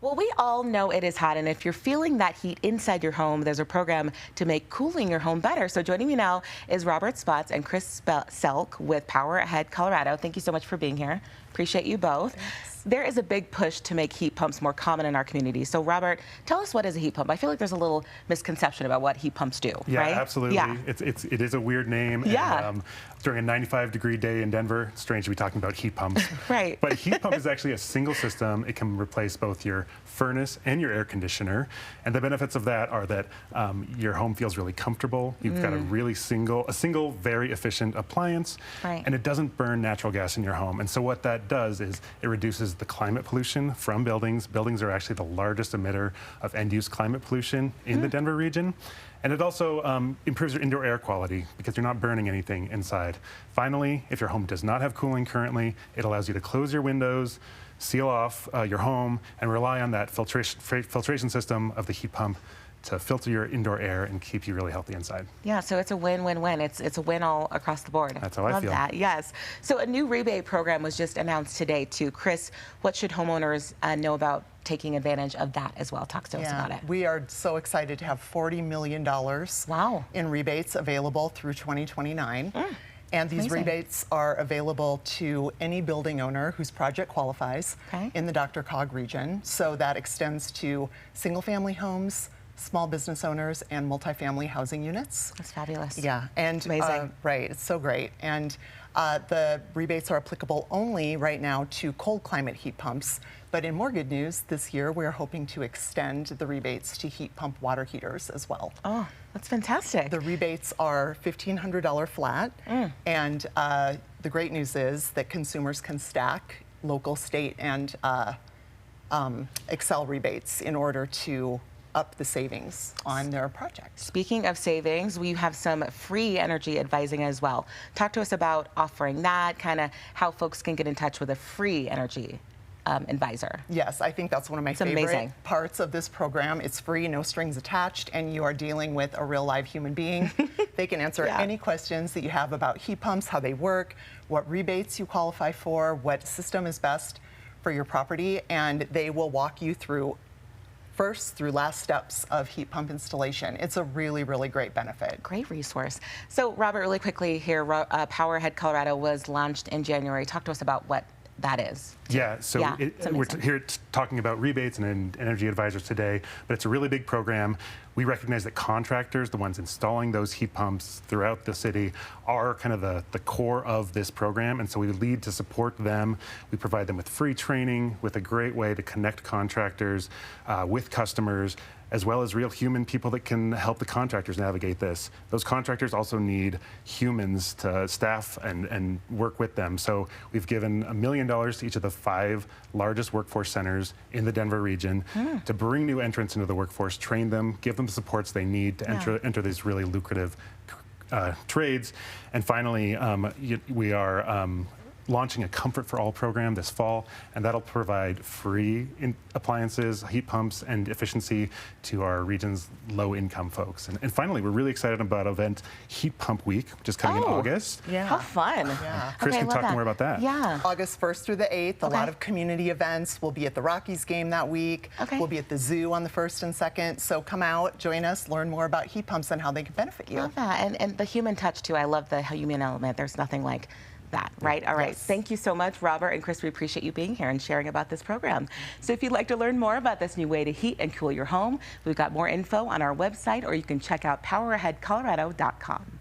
Well, we all know it is hot, and if you're feeling that heat inside your home, there's a program to make cooling your home better. So joining me now is Robert Spotts and Chris Selk with Power Ahead Colorado. Thank you so much for being here. Appreciate you both. Thanks. There is a big push to make heat pumps more common in our community. So Robert, tell us, what is a heat pump? I feel like there's a little misconception about what heat pumps do, yeah, right? Absolutely. Yeah, it is a weird name. Yeah. And, during a 95-degree day in Denver, it's strange to be talking about heat pumps. Right. But a heat pump is actually a single system. It can replace both your furnace and your air conditioner. And the benefits of that are that your home feels really comfortable. You've got a single, very efficient appliance. Right. And it doesn't burn natural gas in your home. And so what that does is it reduces the climate pollution from buildings. Buildings are actually the largest emitter of end-use climate pollution in the Denver region. And it also improves your indoor air quality because you're not burning anything inside. Finally, if your home does not have cooling currently, it allows you to close your windows, seal off your home, and rely on that filtration system of the heat pump to filter your indoor air and keep you really healthy inside. Yeah, so it's a win-win-win. It's a win all across the board. That's how I feel. Love that, yes. So a new rebate program was just announced today too. Chris, what should homeowners know about taking advantage of that as well? Talk to us about it. We are so excited to have $40 million in rebates available through 2029. And these rebates are available to any building owner whose project qualifies in the DRCOG region. So that extends to single-family homes, small business owners, and multifamily housing units. That's fabulous. Yeah, and amazing. Right, it's so great. And the rebates are applicable only right now to cold climate heat pumps. But in more good news, this year we're hoping to extend the rebates to heat pump water heaters as well. Oh, that's fantastic. The rebates are $1,500 flat, and the great news is that consumers can stack local, state, and Excel rebates in order to up the savings on their projects. Speaking of savings, we have some free energy advising as well. Talk to us about offering that, kind of how folks can get in touch with a free energy advisor. Yes, I think that's one of my favorite parts of this program. It's free, no strings attached, and you are dealing with a real live human being. They can answer any questions that you have about heat pumps, how they work, what rebates you qualify for, what system is best for your property, and they will walk you through first through last steps of heat pump installation. It's a really, really great benefit. Great resource. So Robert, really quickly here, Power Ahead Colorado was launched in January. Talk to us about what that is. Yeah, so we're here talking about rebates and energy advisors today, but it's a really big program. We recognize that contractors, the ones installing those heat pumps throughout the city, are kind of the core of this program, and so we lead to support them. We provide them with free training, with a great way to connect contractors with customers, as well as real human people that can help the contractors navigate this. Those contractors also need humans to staff and work with them. So we've given $1 million to each of the 5 largest workforce centers in the Denver region to bring new entrants into the workforce, train them, give them the supports they need to enter these really lucrative trades. And finally, we are launching a Comfort for All program this fall, and that'll provide free appliances, heat pumps, and efficiency to our region's low-income folks. And finally, we're really excited about event Heat Pump Week, which is coming in August. Yeah. How fun. Yeah. Chris can talk more about that. Yeah. August 1st through the 8th, a lot of community events. We'll be at the Rockies game that week. We'll be at the zoo on the 1st and 2nd. So come out, join us, learn more about heat pumps and how they can benefit you. Love that. And the human touch, too. I love the human element. There's nothing like that, right? All right. Thank you so much, Robert and Chris. We appreciate you being here and sharing about this program. So if you'd like to learn more about this new way to heat and cool your home, we've got more info on our website, or you can check out poweraheadcolorado.com.